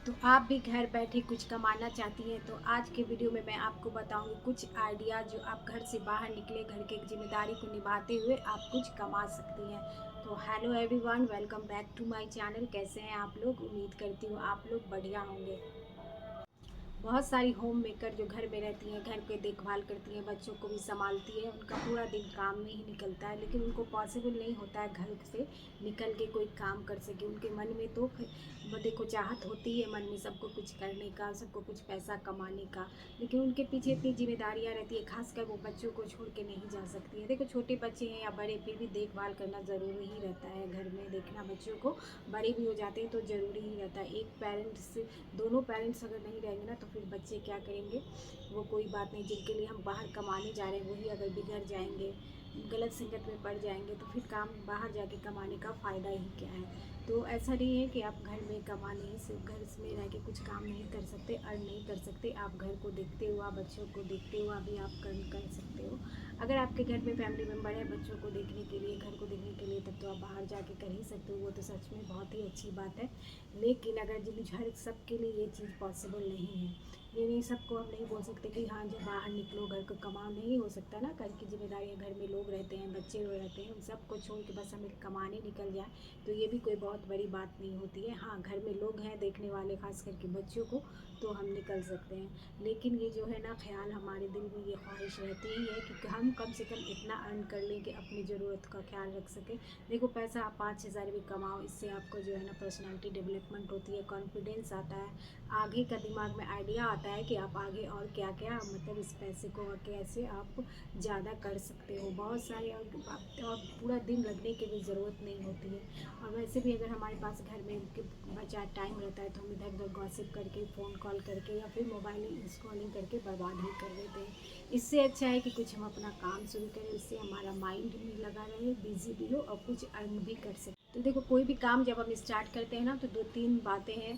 तो आप भी घर बैठे कुछ कमाना चाहती हैं तो आज के वीडियो में मैं आपको बताऊंगी कुछ आइडिया जो आप घर से बाहर निकले घर की जिम्मेदारी को निभाते हुए आप कुछ कमा सकती हैं। तो hello everyone, welcome back to my channel. कैसे हैं आप लोग? उम्मीद करती हूँ आप लोग बढ़िया होंगे। बहुत सारी होम मेकर जो घर में रहती हैं, घर के देखभाल करती हैं, बच्चों को भी संभालती है, उनका पूरा दिन काम में ही निकलता है, लेकिन उनको पॉसिबल नहीं होता है घर से निकल के कोई काम कर सके। उनके मन में तो देखो चाहत होती है मन में सबको कुछ करने का, सबको कुछ पैसा कमाने का, लेकिन उनके पीछे इतनी जिम्मेदारियाँ रहती है, खासकर वो बच्चों को छोड़ के नहीं जा सकती है। देखो छोटे बच्चे हैं या बड़े, फिर भी देखभाल करना ज़रूरी ही रहता है। घर में देखना बच्चों को, बड़े भी हो जाते हैं तो ज़रूरी ही रहता है। एक पेरेंट्स, दोनों पेरेंट्स अगर नहीं रहेंगे ना तो फिर बच्चे क्या करेंगे? वो कोई बात नहीं, जिनके लिए हम बाहर कमाने जा रहे हैं वही अगर बिगड़ जाएंगे, गलत संगत में पड़ जाएंगे तो फिर काम बाहर जाके कमाने का फ़ायदा ही क्या है। तो ऐसा नहीं है कि आप घर में कमा नहीं, सिर्फ घर में रह के कुछ काम नहीं कर सकते, अर्न नहीं कर सकते। आप घर को देखते हुआ, बच्चों को देखते हुआ भी आप कर सकते हो। अगर आपके घर में फैमिली मेम्बर है बच्चों को देखने के लिए, घर को देखने के लिए, तब तो आप बाहर जाके कर ही सकते हो। वो तो सच में बहुत ही अच्छी बात है। लेकिन अगर जिन हर सबके लिए ये चीज़ पॉसिबल नहीं है, ये नहीं, सबको हम नहीं बोल सकते कि हाँ जब बाहर निकलो घर को कमाओ, नहीं हो सकता ना। घर की जिम्मेदारियाँ, घर में लोग रहते हैं, बच्चे लोग रहते हैं, उन सबको छोड़ के बस हमें कमाने निकल जाए तो ये भी कोई बहुत बड़ी बात नहीं होती है। हाँ, घर में लोग हैं देखने वाले, खास करके बच्चों को, तो हम निकल सकते हैं। लेकिन ये जो है ना, ख्याल हमारे दिल में ये ख्वाहिश रहती ही है कि हम कम से कम इतना अर्न कर लें कि अपनी ज़रूरत का ख्याल रख सकें। देखो पैसा आप 5,000 भी कमाओ, इससे आपको जो है ना पर्सनालिटी डेवलपमेंट होती है, कॉन्फिडेंस आता है, आगे का दिमाग में आइडिया आता है कि आप आगे और क्या क्या, मतलब इस पैसे को और कैसे आप ज़्यादा कर सकते हो। बहुत सारे और पूरा दिन लगने की भी ज़रूरत नहीं होती है। और वैसे भी अगर हमारे पास घर में बचा टाइम रहता है तो हम इधर उधर गॉसिप करके, फ़ोन कॉल करके या फिर मोबाइल स्क्रॉलिंग करके बर्बाद ही कर देते हैं। इससे अच्छा है कि कुछ हम अपना काम शुरू करें, उससे हमारा माइंड भी लगा रहे, बिजी भी हो और कुछ अर्न भी कर सकें। तो देखो कोई भी काम जब हम स्टार्ट करते हैं ना तो दो तीन बातें हैं,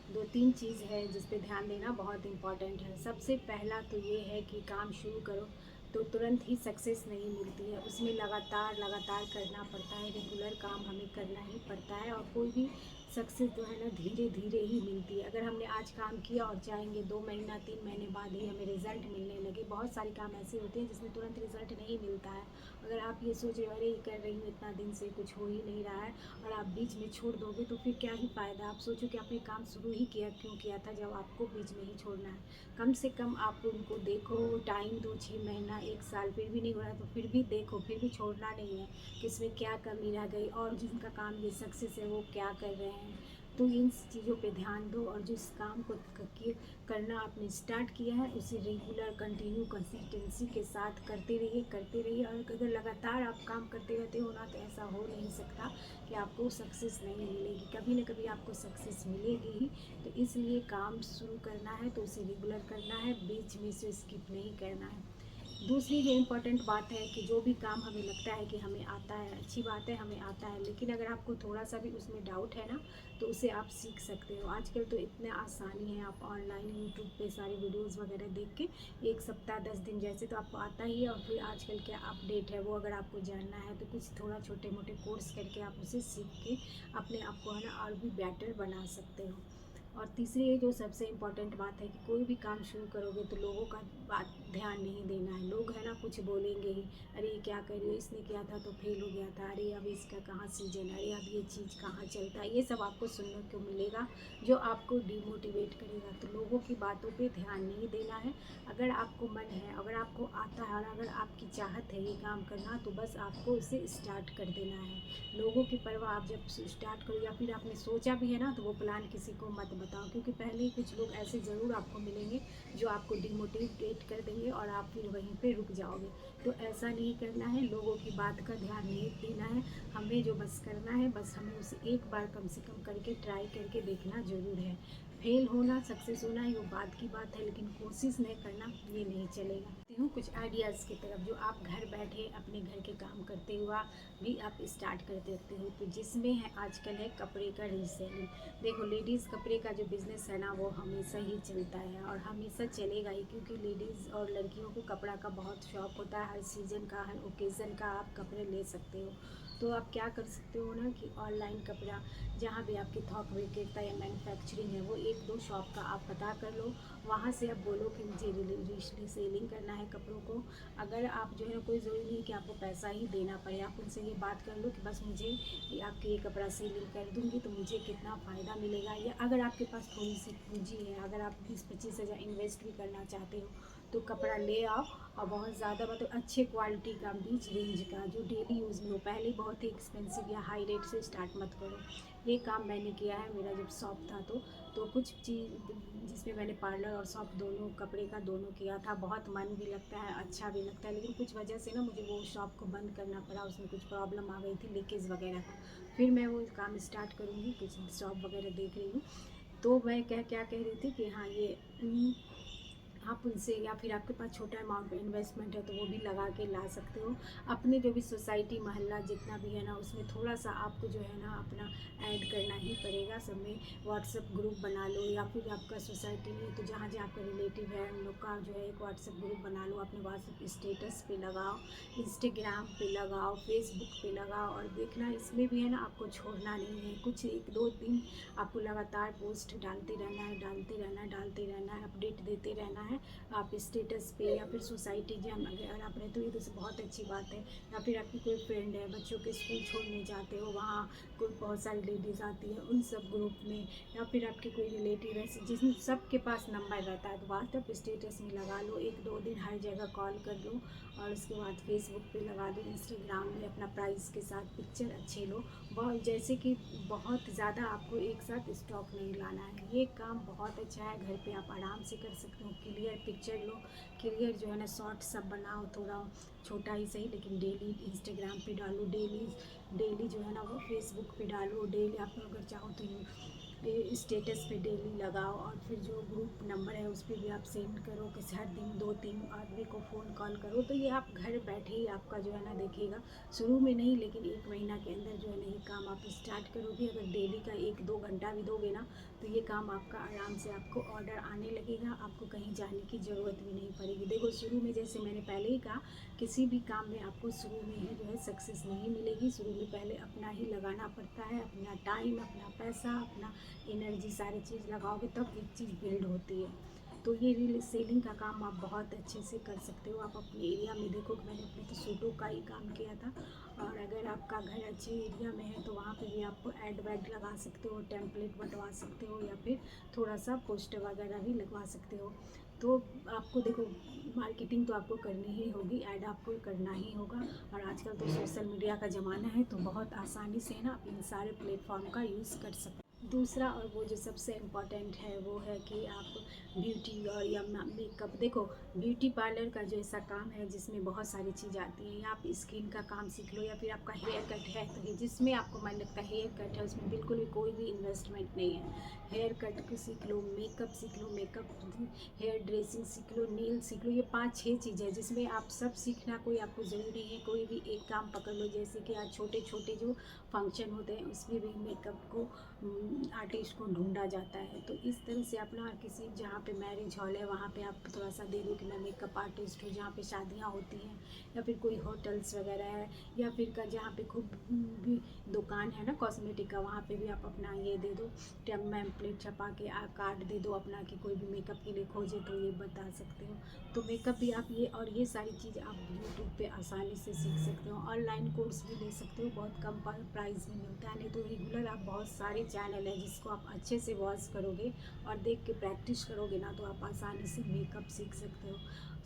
दो तीन चीज़ है जिस पे ध्यान देना बहुत इम्पॉर्टेंट है। सबसे पहला तो ये है कि काम शुरू करो तो तुरंत ही सक्सेस नहीं मिलती है, उसमें लगातार लगातार करना पड़ता है, रेगुलर काम हमें करना ही पड़ता है। और कोई भी सक्सेस जो है ना धीरे धीरे ही मिलती है। अगर हमने आज काम किया और चाहेंगे 2 महीना 3 महीने बाद ही हमें रिज़ल्ट मिलने लगे, बहुत सारे काम ऐसे होते हैं जिसमें तुरंत रिज़ल्ट नहीं मिलता है। अगर आप ये सोच रहे हो अरे ये कर रही हूँ इतना दिन से कुछ हो ही नहीं रहा है, और आप बीच में छोड़ दोगे तो फिर क्या ही फ़ायदा। आप सोचो कि आपने काम शुरू ही किया क्यों किया था जब आपको बीच में ही छोड़ना है। कम से कम आप उनको देखो, टाइम दो, 6 महीना 1 साल, फिर भी नहीं हो रहा तो फिर भी देखो, फिर भी छोड़ना नहीं है कि इसमें क्या कमी रह गई और जिनका काम ये सक्सेस है वो क्या कर रहे हैं। तो इन चीज़ों पे ध्यान दो और जिस काम को करना आपने स्टार्ट किया है उसे रेगुलर कंटिन्यू कंसिस्टेंसी के साथ करते रहिए। और अगर लगातार आप काम करते रहते हो ना तो ऐसा हो नहीं सकता कि आपको सक्सेस नहीं मिलेगी, कभी ना कभी आपको सक्सेस मिलेगी ही। तो इसलिए काम शुरू करना है तो उसे रेगुलर करना है, बीच में से स्किप नहीं करना है। दूसरी जो इम्पोर्टेंट बात है कि जो भी काम हमें लगता है कि हमें आता है, अच्छी बात है हमें आता है, लेकिन अगर आपको थोड़ा सा भी उसमें डाउट है ना तो उसे आप सीख सकते हो। आजकल तो इतने आसानी है, आप ऑनलाइन यूट्यूब पे सारी वीडियोस वगैरह देख के 1 सप्ताह 10 दिन जैसे तो आपको आता ही है। और फिर आजकल क्या अपडेट है वो अगर आपको जानना है तो कुछ थोड़ा छोटे मोटे कोर्स करके आप उसे सीख के अपने आप को है ना और भी बेटर बना सकते हो। और तीसरी जो सबसे इम्पॉर्टेंट बात है कि कोई भी काम शुरू करोगे तो लोगों का बात ध्यान नहीं देना है। लोग है ना कुछ बोलेंगे ही, अरे ये क्या कर रही हो, इसने किया था तो फेल हो गया था, अरे अब इसका कहाँ सीजन, अरे अब ये चीज़ कहाँ चलता है, ये सब आपको सुनने को मिलेगा जो आपको डिमोटिवेट करेगा। तो लोगों की बातों पे ध्यान नहीं देना है। अगर आपको मन है, अगर आपको आता है और अगर आपकी चाहत है ये काम करना तो बस आपको इसे स्टार्ट कर देना है। लोगों की परवाह आप जब स्टार्ट करो या फिर आपने सोचा भी है ना तो वो प्लान किसी को मत बताओ, क्योंकि पहले ही कुछ लोग ऐसे ज़रूर आपको मिलेंगे जो आपको डिमोटिवेट कर देंगे और आप फिर वहीं पे रुक जाओगे। तो ऐसा नहीं करना है, लोगों की बात का ध्यान नहीं देना है। हमें जो बस करना है, बस हमें उसे एक बार कम से कम करके ट्राई करके देखना ज़रूर है। फेल होना, सक्सेस होना ये बात की बात है, लेकिन कोशिश नहीं करना ये नहीं चलेगा। हूँ कुछ आइडियाज़ की तरफ जो आप घर बैठे अपने घर के काम करते हुआ भी आप स्टार्ट कर देते हो। तो जिसमें है आजकल है कपड़े का रीसेलिंग। देखो लेडीज़ कपड़े का जो बिज़नेस है ना वो हमेशा ही चलता है और हमेशा चलेगा ही, क्योंकि लेडीज़ और लड़कियों को कपड़ा का बहुत शौक़ होता है। हर सीज़न का, हर ओकेज़न का आप कपड़े ले सकते हो। तो आप क्या कर सकते हो ना कि ऑनलाइन कपड़ा जहाँ भी आपकी थोक विक्रेता या मैन्युफैक्चरिंग है वो एक दो शॉप का आप पता कर लो, वहाँ से आप बोलो कि मुझे रीसेलिंग करना है कपड़ों को। अगर आप जो है कोई ज़रूरी नहीं कि आपको पैसा ही देना पड़े, आप उनसे ये बात कर लो कि बस मुझे आपके ये कपड़ा सेलिंग कर दूँगी तो मुझे कितना फ़ायदा मिलेगा। या अगर आपके पास थोड़ी सी पूंजी है, अगर आप 20-25 हज़ार इन्वेस्ट भी करना चाहते हो तो कपड़ा ले आओ और बहुत ज़्यादा मतलब अच्छे क्वालिटी का बीच रेंज का जो डेली यूज़ में हो। पहले बहुत ही एक्सपेंसिव या हाई रेट से स्टार्ट मत करो। ये काम मैंने किया है, मेरा जब शॉप था तो कुछ चीज़ जिसमें मैंने पार्लर और शॉप दोनों कपड़े का दोनों किया था। बहुत मन भी लगता है, अच्छा भी लगता है, लेकिन कुछ वजह से ना मुझे वो शॉप को बंद करना पड़ा। उसमें कुछ प्रॉब्लम आ गई थी लीकेज वगैरह का। फिर मैं वो काम स्टार्ट करूँगी, कुछ शॉप वगैरह देख रही हूँ। तो मैं क्या कह रही थी कि हाँ ये आप उनसे या फिर आपके पास छोटा अमाउंट में इन्वेस्टमेंट है तो वो भी लगा के ला सकते हो। अपने जो भी सोसाइटी मोहल्ला जितना भी है ना उसमें थोड़ा सा आपको जो है ना अपना ऐड करना ही पड़ेगा। सब में व्हाट्सएप ग्रुप बना लो, या फिर आपका सोसाइटी में तो जहाँ जहाँ आपका रिलेटिव है उन लोग का जो है एक व्हाट्सएप ग्रुप बना लो, अपने व्हाट्सएप स्टेटस पे लगाओ, इंस्टाग्राम पे लगाओ, फेसबुक पे लगाओ। और देखना इसमें भी है ना आपको छोड़ना नहीं है, कुछ 1-2 दिन आपको लगातार पोस्ट डालते रहना है, डालते रहना है, अपडेट देते रहना है। आप स्टेटस पे या फिर सोसाइटी जहाँ अगर आप रहते हो तो बहुत अच्छी बात है। या फिर आपकी कोई फ्रेंड है, बच्चों के स्कूल छोड़ने जाते हो, वहाँ कोई बहुत सारी लेडीज़ आती है उन सब ग्रुप में, या फिर आपके कोई रिलेटिव है जिसमें सबके पास नंबर रहता है तो व्हाट्सएप स्टेटस में लगा लो। 1-2 दिन हर जगह कॉल कर लो और उसके बाद फेसबुक पे लगा दो, इंस्टाग्राम में अपना प्राइस के साथ पिक्चर अच्छे लो। बहुत जैसे कि बहुत ज़्यादा आपको एक साथ स्टॉक नहीं लाना है। ये काम बहुत अच्छा है, घर पे आप आराम से कर सकते हो। क्लियर पिक्चर लो, क्लियर जो है ना शॉर्ट सब बनाओ, थोड़ा छोटा ही सही लेकिन डेली इंस्टाग्राम पे डालो, डेली जो है ना वो फेसबुक पे डालो, डेली आप अगर चाहो तो स्टेटस पे डेली लगाओ। और फिर जो ग्रुप नंबर है उस पर भी आप सेंड करो कि हर दिन 2-3 आदमी को फ़ोन कॉल करो। तो ये आप घर बैठे ही आपका जो है ना देखिएगा, शुरू में नहीं लेकिन 1 महीना के अंदर जो है ना ये काम आप स्टार्ट करोगे। अगर डेली का 1-2 घंटा भी दोगे ना तो ये काम आपका आराम से आपको ऑर्डर आने लगेगा, आपको कहीं जाने की ज़रूरत भी नहीं पड़ेगी। देखो शुरू में जैसे मैंने पहले ही कहा, किसी भी काम में आपको शुरू में ही जो है सक्सेस नहीं मिलेगी। शुरू में पहले अपना ही लगाना पड़ता है, अपना टाइम, अपना पैसा, अपना एनर्जी, सारी चीज़ लगाओगे तब एक चीज़ बिल्ड होती है। तो ये रील सेलिंग का काम आप बहुत अच्छे से कर सकते हो। आप अपने एरिया में देखो, मैंने अपने तो सूटों का ही काम किया था। और अगर आपका घर अच्छे एरिया में है तो वहाँ पे भी आप ऐड वैड लगा सकते हो, टेम्पलेट बंटवा सकते हो, या फिर थोड़ा सा पोस्टर वगैरह भी लगवा सकते हो। तो आपको देखो मार्केटिंग तो आपको करनी ही होगी, ऐड आपको करना ही होगा। और आजकल तो सोशल मीडिया का ज़माना है तो बहुत आसानी से ना आप इन सारे प्लेटफॉर्म का यूज़ कर सकते हो। दूसरा और वो जो सबसे इम्पॉर्टेंट है वो है कि आप ब्यूटी और या मेकअप, देखो ब्यूटी पार्लर का जो ऐसा काम है जिसमें बहुत सारी चीज़ आती हैं। या आप स्किन का काम सीख लो, या फिर आपका हेयर कट है तो ये जिसमें आपको मन लगता है हेयर कट है उसमें बिल्कुल भी कोई भी इन्वेस्टमेंट नहीं है। हेयर कट को सीख लो, मेकअप सीख लो, हेयर ड्रेसिंग सीख लो, नेल सीख लो। ये 5-6 चीज़ है जिसमें आप सब सीखना, कोई आपको ज़रूरी है कोई भी एक काम पकड़ लो। जैसे कि आज छोटे छोटे जो फंक्शन होते हैं उसमें भी मेकअप को आर्टिस्ट को ढूंढा जाता है। तो इस तरह से अपना किसी जहाँ पे मैरिज हॉल है वहाँ पे आप थोड़ा सा दे दो कि मैं मेकअप आर्टिस्ट हूँ, जहाँ पे शादियाँ होती हैं, या फिर कोई होटल्स वगैरह है, या फिर का जहाँ पे खूब भी दुकान है ना कॉस्मेटिक का, वहाँ पे भी आप अपना ये दे दो, पैम्पलेट छपा के कार्ड दे दो अपना कि कोई भी मेकअप के लिए खोजे तो ये बता सकते हो। तो मेकअप भी आप ये और ये सारी चीज़ आप यूट्यूब पे आसानी से सीख सकते हो। ऑनलाइन कोर्स भी ले सकते हो, बहुत कम प्राइस में मिलता है। नहीं तो रेगुलर आप बहुत सारे चैनल है जिसको आप अच्छे से वॉच करोगे और देख के प्रैक्टिस करोगे ना तो आप आसानी से मेकअप सीख सकते हो।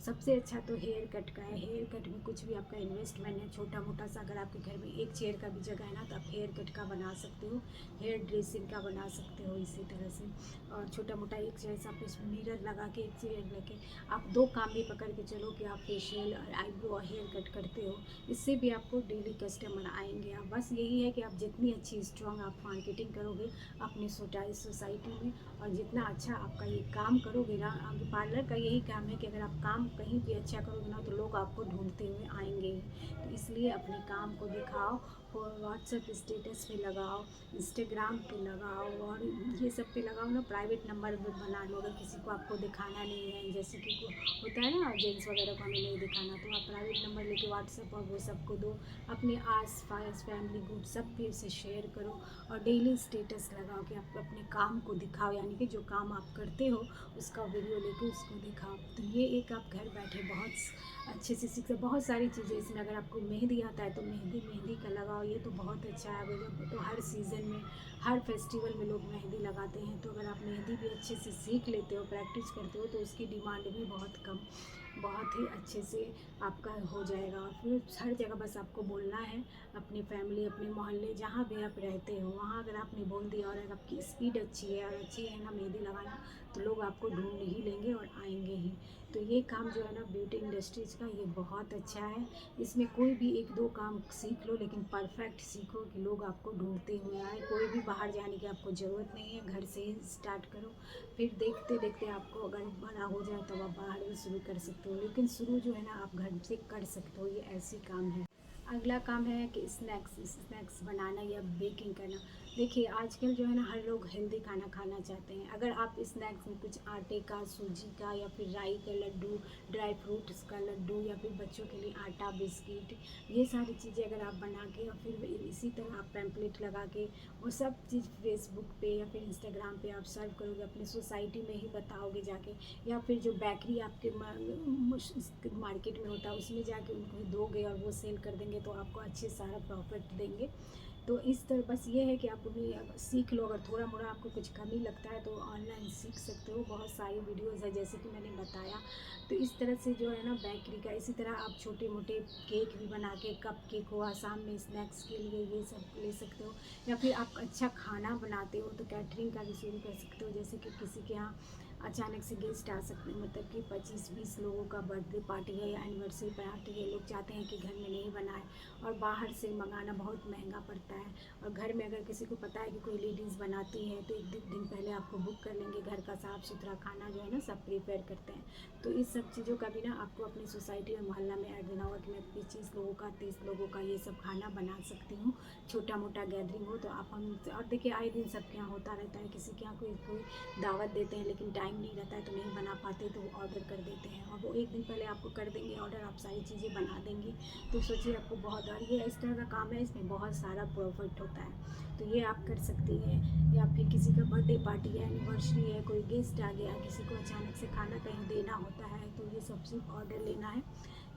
सबसे अच्छा तो हेयर कट का है। हेयर कट में कुछ भी आपका इन्वेस्टमेंट है छोटा मोटा सा, अगर आपके घर में एक चेयर का भी जगह है ना तो आप हेयर कट का बना सकते हो, हेयर ड्रेसिंग का बना सकते हो इसी तरह से। और छोटा मोटा एक जैसा आप इसमें मिरर लगा के, एक चेयर लेके आप 2 काम भी पकड़ के चलो कि आप फेशियल और आईब्रो और हेयर कट करते हो। इससे भी आपको डेली कस्टमर आएंगे। आप बस यही है कि आप जितनी अच्छी स्ट्रॉन्ग आप मार्केटिंग करोगे अपनी सोसाइटी में। और जितना अच्छा आपका ये काम करोगे ना, आगे पार्लर का यही काम है कि अगर आप काम कहीं भी अच्छा करोगे ना, तो लोग आपको ढूंढते हुए आएंगे ही। तो इसलिए अपने काम को दिखाओ, व्हाट्सएप स्टेटस पे लगाओ, इंस्टाग्राम पे लगाओ, और ये सब पे लगाओ ना। प्राइवेट नंबर भी बना लो, अगर किसी को आपको दिखाना नहीं है, जैसे कि होता है ना जेंट्स वगैरह को हमें नहीं दिखाना, तो आप प्राइवेट नंबर लेके व्हाट्सएप और वो सबको दो। अपने आस पास फैमिली ग्रुप सब पे इसे शेयर करो, और डेली स्टेटस लगाओ कि आप अपने काम को दिखाओ, यानी कि जो काम आप करते हो उसका वीडियो लेके उसको दिखाओ। तो ये एक आप घर बैठे बहुत अच्छे से सीख सकते। बहुत सारी चीज़ें इसमें, अगर आपको मेहंदी आता है तो मेहंदी का लगाओ, ये तो बहुत अच्छा है। अगर तो हर सीज़न में, हर फेस्टिवल में लोग मेहंदी लगाते हैं, तो अगर आप मेहंदी भी अच्छे से सीख लेते हो, प्रैक्टिस करते हो, तो उसकी डिमांड भी बहुत ही अच्छे से आपका हो जाएगा। और फिर हर जगह बस आपको बोलना है, अपनी फैमिली, अपने मोहल्ले, जहाँ भी आप रहते हो वहाँ अगर आपने बोल दिया, और अगर आपकी स्पीड अच्छी है और अच्छी है ना मेहंदी लगाना, तो लोग आपको ढूंढ ही लेंगे और आएंगे ही। तो ये काम जो है ना ब्यूटी इंडस्ट्रीज़ का, ये बहुत अच्छा है। इसमें कोई भी एक दो काम सीख लो, लेकिन परफेक्ट सीखो कि लोग आपको ढूंढते हुए आए। कोई भी बाहर जाने की आपको ज़रूरत नहीं है, घर से ही स्टार्ट करो। फिर देखते देखते आपको अगर बड़ा हो जाए तो आप बाहर भी शुरू कर सकते हो, लेकिन शुरू जो है ना आप घर से कर सकते हो। ये ऐसी काम है। अगला काम है कि स्नैक्स बनाना या बेकिंग करना। देखिए आजकल जो है ना हर लोग हेल्दी खाना खाना चाहते हैं। अगर आप स्नैक्स में कुछ आटे का, सूजी का, या फिर राई का लड्डू, ड्राई फ्रूट्स का लड्डू, या फिर बच्चों के लिए आटा बिस्किट, ये सारी चीज़ें अगर आप बना के, और फिर इसी तरह आप पैम्पलेट लगा के वो सब चीज़ फेसबुक पे या फिर इंस्टाग्राम पे आप सर्व करोगे, अपनी सोसाइटी में ही बताओगे जाके, या फिर जो बेकरी आपके मार्केट में होता है उसमें जाके उनको दोगे और वो सेल कर देंगे, तो आपको अच्छे सारा प्रॉफिट देंगे। तो इस तरह बस ये है कि आप उन्हें सीख लो। अगर थोड़ा मोड़ा आपको कुछ कमी लगता है तो ऑनलाइन सीख सकते हो, बहुत सारी वीडियोज़ है जैसे कि मैंने बताया। तो इस तरह से जो है ना बेकरी का, इसी तरह आप छोटे मोटे केक भी बना के, कप केक हो आसाम में स्नैक्स के लिए, ये सब ले सकते हो। या फिर आप अच्छा खाना बनाते हो तो कैटरिंग का भी शुरू कर सकते हो, जैसे कि किसी के यहाँ अचानक से गेस्ट आ सकते हैं, मतलब कि 25-20 लोगों का बर्थडे पार्टी है या एनिवर्सरी पार्टी है, लोग चाहते हैं कि घर में नहीं बनाए और बाहर से मंगाना बहुत महंगा पड़ता है। और घर में अगर किसी को पता है कि कोई लेडीज़ बनाती है तो एक दिन पहले आपको बुक कर लेंगे। घर का साफ़ सुथरा खाना जो है ना सब प्रिपेयर करते हैं। तो इस सब चीज़ों का भी ना आपको अपनी सोसाइटी और मोहल्ला में ऐड देना होगा कि मैं 25 लोगों का, 30 लोगों का ये सब खाना बना सकती हूँ। छोटा मोटा गैदरिंग हो तो आप हम, और देखिए आए दिन सबके यहाँ होता रहता है, किसी के यहाँ कोई दावत देते हैं लेकिन टाइम नहीं रहता है तो नहीं बना पाते, तो वो ऑर्डर कर देते हैं, और वो एक दिन पहले आपको कर देंगे ऑर्डर, आप सारी चीज़ें बना देंगी। तो सोचिए आपको बहुत, और ये इस तरह का काम है, इसमें बहुत सारा प्रॉफिट होता है। तो ये आप कर सकती हैं। या फिर किसी का बर्थडे पार्टी है, एनिवर्सरी है, कोई गेस्ट आ गया, किसी को अचानक से खाना कहीं देना होता है, तो ये सब सिर्फ ऑर्डर लेना है।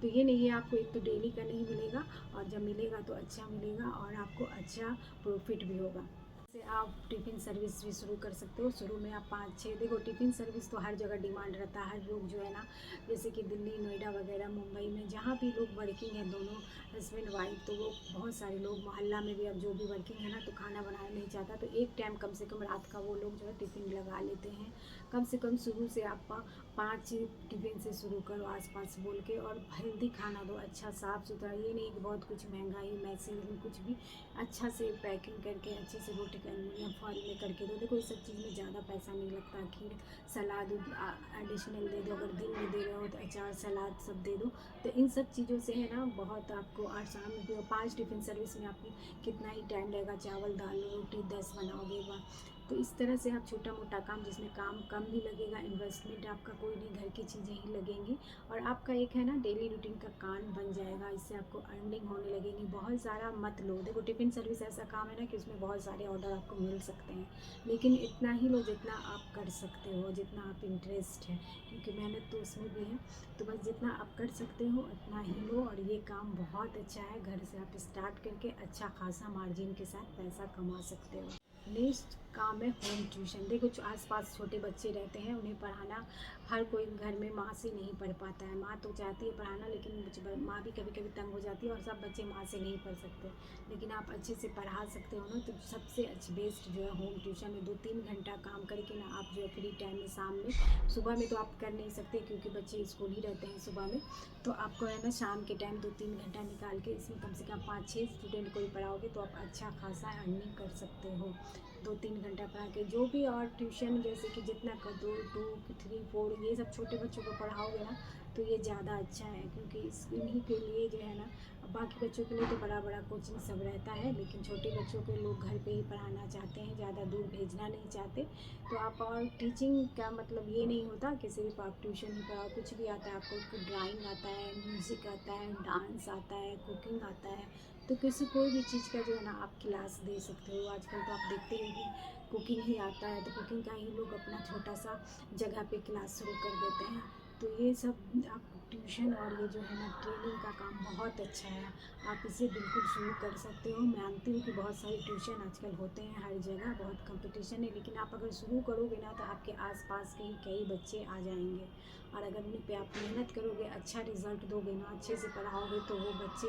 तो ये नहीं है आपको, एक तो डेली का नहीं मिलेगा, और जब मिलेगा तो अच्छा मिलेगा और आपको अच्छा प्रॉफिट भी होगा। से आप टिफ़िन सर्विस भी शुरू कर सकते हो। शुरू में आप 5-6, देखो टिफ़िन सर्विस तो हर जगह डिमांड रहता है। हर लोग जो है ना, जैसे कि दिल्ली, नोएडा वगैरह, मुंबई में जहाँ भी लोग वर्किंग हैं, दोनों हस्बैंड वाइफ, तो वो बहुत सारे लोग मोहल्ला में भी अब जो भी वर्किंग है ना, तो खाना बनाना नहीं चाहता, तो एक टाइम कम से कम रात का वो लोग जो है टिफ़िन लगा लेते हैं। कम से कम शुरू से आप 5 टिफ़िन से शुरू करो आस-पास बोल के, और हेल्दी खाना दो, अच्छा साफ़ सुथरा। ये नहीं कि बहुत कुछ महंगाई मैसी, लेकिन कुछ भी अच्छा से पैकिंग करके अच्छे से रोटी का एल्युमिनियम फॉइल में करके दो। देखो इस सब चीज़ में ज़्यादा पैसा नहीं लगता। खीर, सलाद एडिशनल दे दो, अगर दिन में दे रहे हो तो अचार सलाद सब दे दो। तो इन सब चीज़ों से है ना बहुत आपको आसान भी। 5 टिफ़िन सर्विस में आपको कितना ही टाइम लगेगा, चावल दाल रोटी 10 बनाओगे। तो इस तरह से आप छोटा मोटा काम, जिसमें काम कम भी लगेगा, इन्वेस्टमेंट आपका कोई नहीं, घर की चीज़ें ही लगेंगी, और आपका एक है ना डेली रूटीन का काम बन जाएगा। इससे आपको अर्निंग होने लगेगी। बहुत सारा मत लो, देखो टिफ़िन सर्विस ऐसा काम है ना कि उसमें बहुत सारे ऑर्डर आपको मिल सकते हैं, लेकिन इतना ही लो जितना आप कर सकते हो, जितना आप इंटरेस्ट है, क्योंकि मेहनत तो उसमें भी है। तो बस जितना आप कर सकते हो उतना ही लो, और ये काम बहुत अच्छा है। घर से आप स्टार्ट करके अच्छा खासा मार्जिन के साथ पैसा कमा सकते हो। नेक्स्ट काम है होम ट्यूशन। देखो आसपास छोटे बच्चे रहते हैं, उन्हें पढ़ाना, हर कोई घर में माँ से नहीं पढ़ पाता है। माँ तो चाहती है पढ़ाना, लेकिन माँ भी कभी कभी तंग हो जाती है, और सब बच्चे माँ से नहीं पढ़ सकते। लेकिन आप अच्छे से पढ़ा सकते हो ना, तो सबसे अच्छी बेस्ट जो है होम ट्यूशन है। 2-3 घंटा काम करके ना आप जो है फ्री टाइम में, शाम में, सुबह में तो आप कर नहीं सकते क्योंकि बच्चे स्कूल ही रहते हैं सुबह में, तो आपको है ना शाम के टाइम 2-3 घंटा निकाल के इसमें कम से कम 5-6 स्टूडेंट को ही पढ़ाओगे तो आप अच्छा खासा अर्निंग कर सकते हो। 2-3 घंटा पढ़ा के जो भी, और ट्यूशन जैसे कि जितना कर दो 2, 3, 4 ये सब छोटे बच्चों को पढ़ाओगे ना तो ये ज़्यादा अच्छा है, क्योंकि इन्हीं के लिए जो है ना, बाकी बच्चों के लिए तो बड़ा बड़ा कोचिंग सब रहता है, लेकिन छोटे बच्चों के लोग घर पे ही पढ़ाना चाहते हैं, ज़्यादा दूर भेजना नहीं चाहते। तो आप, और टीचिंग का मतलब ये नहीं होता कि सिर्फ आप ट्यूशन ही पढ़ाओ, कुछ भी आता है आपको, ड्राइंग आता है, म्यूज़िक आता है, डांस आता है, कुकिंग आता है, तो किसी कोई भी चीज़ का जो है ना आप क्लास दे सकते हो। आजकल तो आप देखते हो कि कुकिंग ही आता है, तो कुकिंग का ही लोग अपना छोटा सा जगह पे क्लास शुरू कर देते हैं। तो ये सब आप ट्यूशन और ये जो है ना ट्रेनिंग का काम बहुत अच्छा है, आप इसे बिल्कुल शुरू कर सकते हो। मानती हूँ कि बहुत सारे ट्यूशन आजकल होते हैं, हर जगह बहुत कंपटीशन है, लेकिन आप अगर शुरू करोगे ना तो आपके आसपास के ही कई बच्चे आ जाएंगे, और अगर उन पे आप मेहनत करोगे, अच्छा रिज़ल्ट दोगे ना, अच्छे से पढ़ाओगे, तो वो बच्चे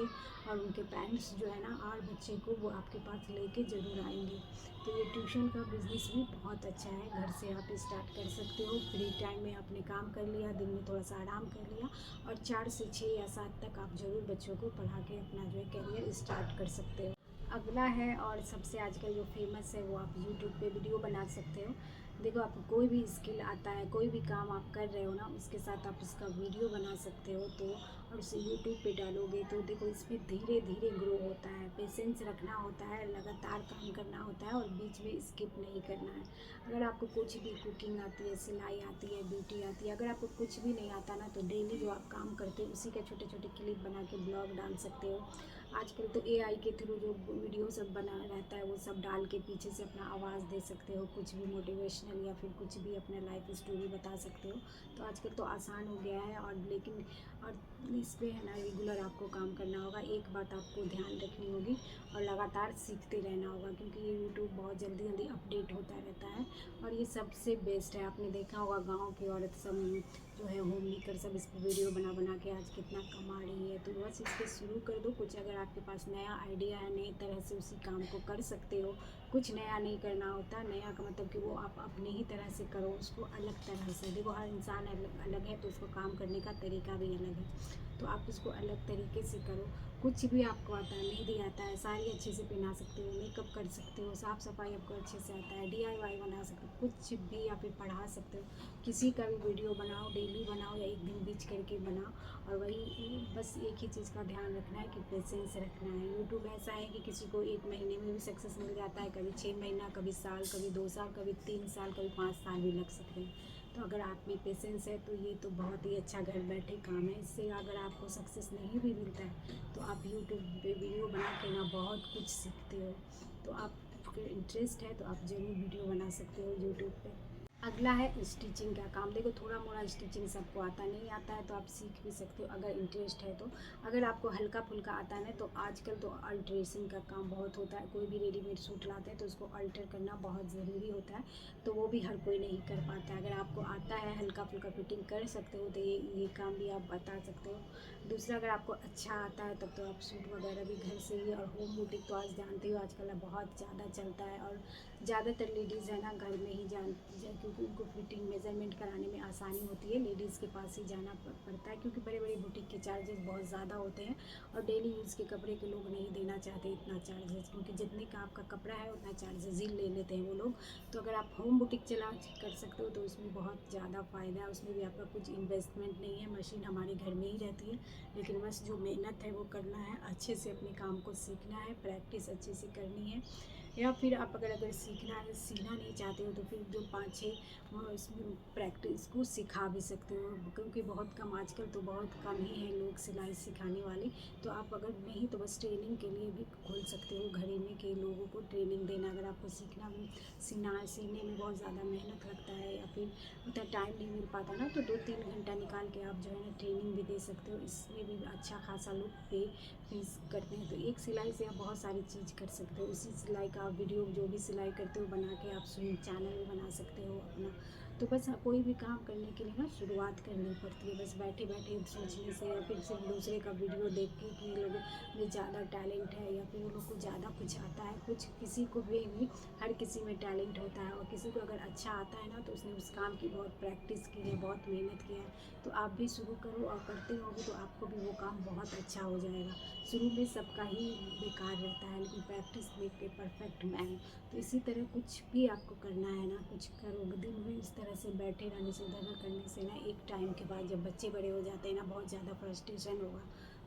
और उनके पेरेंट्स जो है ना, और बच्चे को वो आपके पास लेके ज़रूर आएंगे। तो ये ट्यूशन का बिज़नेस भी बहुत अच्छा है, घर से आप स्टार्ट कर सकते हो। फ्री टाइम में आपने काम कर लिया, दिन में थोड़ा सा आराम कर लिया, और 4 से 6 या 7 तक आप ज़रूर बच्चों को पढ़ा के अपना जो है करियर स्टार्ट कर सकते हो। अगला है, और सबसे आजकल जो फेमस है, वो आप यूट्यूब पे वीडियो बना सकते हो। देखो, आपको कोई भी स्किल आता है, कोई भी काम आप कर रहे हो ना, उसके साथ आप इसका वीडियो बना सकते हो, तो और उसे यूट्यूब पे डालोगे तो देखो इसमें धीरे धीरे ग्रो होता है, पेशेंस रखना होता है, लगातार काम करना होता है, और बीच में स्किप नहीं करना है। अगर आपको कुछ भी, कुकिंग आती है, सिलाई आती है, ब्यूटी आती है, अगर आपको कुछ भी नहीं आता ना, तो डेली जो आप काम करते हो उसी का छोटे छोटे क्लिप बना के ब्लॉग डाल सकते हो। आजकल तो एआई के थ्रू जो वीडियो सब बना रहता है, वो सब डाल के पीछे से अपना आवाज़ दे सकते हो, कुछ भी मोटिवेशनल या फिर कुछ भी अपना लाइफ स्टोरी बता सकते हो। तो आजकल तो आसान हो गया है, और लेकिन और इस पे है ना रेगुलर आपको काम करना होगा। एक बात आपको ध्यान रखनी होगी, और लगातार सीखते रहना होगा, क्योंकि ये यूट्यूब बहुत जल्दी जल्दी अपडेट होता रहता है, और ये सबसे बेस्ट है। आपने देखा होगा गाँव की औरत सब जो है होम मेकर सब इस पर वीडियो बना बना के आज कितना कमा रही है। तो बस इस पर शुरू कर दो कुछ, अगर आपके पास नया आइडिया है, नई तरह से उसी काम को कर सकते हो। कुछ नया नहीं करना होता, नया का मतलब कि वो आप अपने ही तरह से करो, उसको अलग तरह से। देखो, हर इंसान अलग अलग है, तो उसको काम करने का तरीका भी अलग है, तो आप उसको अलग तरीके से करो। कुछ भी आपको आता है, मेहंदी आता है, साड़ी अच्छे से पहना सकते हो, मेकअप कर सकते हो, साफ़ सफाई आपको अच्छे से आता है, डीआईवाई बना सकते हो, कुछ भी, या फिर पढ़ा सकते हो। किसी का भी वीडियो बनाओ, डेली बनाओ या एक दिन बीच करके बनाओ, और वही बस एक ही चीज़ का ध्यान रखना है कि पेशेंस रखना है। यूट्यूब ऐसा है कि किसी को 1 महीने में भी सक्सेस मिल जाता है, कभी 6 महीना, कभी साल, कभी 2 साल, कभी 3 साल, कभी 5 साल भी लग सकते हैं। तो अगर आप में पेशेंस है तो ये तो बहुत ही अच्छा घर बैठे काम है। इससे अगर आपको सक्सेस नहीं भी मिलता है तो आप यूट्यूब पे वीडियो बना के ना बहुत कुछ सीखते हो। तो आपके इंटरेस्ट है तो आप ज़रूर वीडियो बना सकते हो यूट्यूब पे। अगला है स्टिचिंग का काम। देखो, थोड़ा मोड़ा स्टिचिंग सबको आता नहीं आता है, तो आप सीख भी सकते हो अगर इंटरेस्ट है तो। अगर आपको हल्का फुल्का आता है ना, तो आजकल तो अल्ट्रेशन का काम बहुत होता है। कोई भी रेडीमेड सूट लाते हैं तो उसको अल्टर करना बहुत ज़रूरी होता है, तो वो भी हर कोई नहीं कर पाता है। अगर आपको आता है, हल्का फुल्का फिटिंग कर सकते हो, तो ये काम भी आप बता सकते हो। दूसरा, अगर आपको अच्छा आता है तब तो आप सूट वगैरह भी घर से ही, और होम बुटीक तो आज जानते हो आजकल बहुत ज़्यादा चलता है, और ज़्यादातर लेडीज़ है ना घर में ही क्योंकि उनको फिटिंग मेज़रमेंट कराने में आसानी होती है, लेडीज़ के पास ही जाना पड़ता है, क्योंकि बड़े बड़े बुटीक के चार्जेस बहुत ज़्यादा होते हैं, और डेली यूज़ के कपड़े के लोग नहीं देना चाहते इतना चार्जेस, क्योंकि जितने का आपका कपड़ा है उतना चार्जेस ही ले लेते हैं वो लोग। तो अगर आप होम बुटीक चला कर सकते हो तो उसमें बहुत ज़्यादा फ़ायदा है, उसमें भी आपका कुछ इन्वेस्टमेंट नहीं है, मशीन हमारे घर में ही रहती है, लेकिन बस जो मेहनत है वो करना है, अच्छे से अपने काम को सीखना है, प्रैक्टिस अच्छे से करनी है। या फिर आप अगर सीखना नहीं चाहते हो तो फिर जो 5-6 इसमें प्रैक्टिस को सिखा भी सकते हो, क्योंकि बहुत कम, आजकल तो बहुत कम ही हैं लोग सिलाई सिखाने वाले। तो आप अगर नहीं तो बस ट्रेनिंग के लिए भी खोल सकते हो घर ही में, कि लोगों को ट्रेनिंग देना। अगर आपको सीने में बहुत ज़्यादा मेहनत लगता है, या फिर उतना टाइम नहीं मिल पाता ना, तो 2-3 घंटा निकाल के आप जो है ना ट्रेनिंग भी दे सकते हो। इसमें भी अच्छा खासा लोग फीस करते हैं। तो एक सिलाई से आप बहुत सारी चीज़ कर सकते हो। उसी सिलाई का आप वीडियो जो भी सिलाई करते हो बना के आप स्वयं चैनल भी बना सकते हो अपना, तो बस कोई भी काम करने के लिए ना शुरुआत करनी पड़ती है। बस बैठे बैठे सोचने से या फिर सिर्फ दूसरे का वीडियो देख के कि लोगों में ज़्यादा टैलेंट है या फिर उन लोग को ज़्यादा कुछ आता है, कुछ किसी को भी हर किसी में टैलेंट होता है, और किसी को अगर अच्छा आता है ना तो उसने उस काम की बहुत प्रैक्टिस की है, बहुत मेहनत किया है। तो आप भी शुरू करो, और करते रहोगे तो आपको भी वो काम बहुत अच्छा हो जाएगा। शुरू में सबका ही बेकार रहता है, लेकिन practice make a perfect man. तो इसी तरह कुछ भी आपको करना है ना, कुछ करोगे दिन में इस तरह से बैठे रहने से, इधर उधर करने से ना, एक टाइम के बाद जब बच्चे बड़े हो जाते हैं ना, बहुत ज़्यादा फ्रस्ट्रेशन होगा।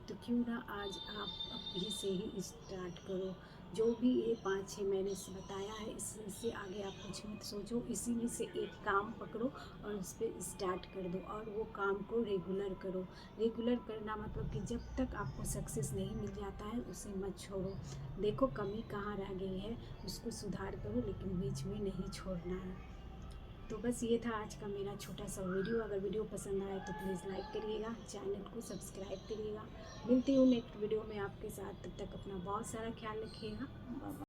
तो क्यों ना आज आप अभी से ही स्टार्ट करो। जो भी ये 5-6 महीने से बताया है, इससे आगे आप कुछ मत सोचो, इसी में से एक काम पकड़ो और उस पर स्टार्ट कर दो, और वो काम को रेगुलर करो। रेगुलर करना मतलब कि जब तक आपको सक्सेस नहीं मिल जाता है उसे मत छोड़ो। देखो कमी कहाँ रह गई है, उसको सुधार करो, लेकिन बीच में नहीं छोड़ना है। तो बस ये था आज का मेरा छोटा सा वीडियो। अगर वीडियो पसंद आए तो प्लीज़ लाइक करिएगा, चैनल को सब्सक्राइब करिएगा। मिलती हूँ नेक्स्ट वीडियो में आपके साथ, तब तक अपना बहुत सारा ख्याल रखिएगा। Bye bye.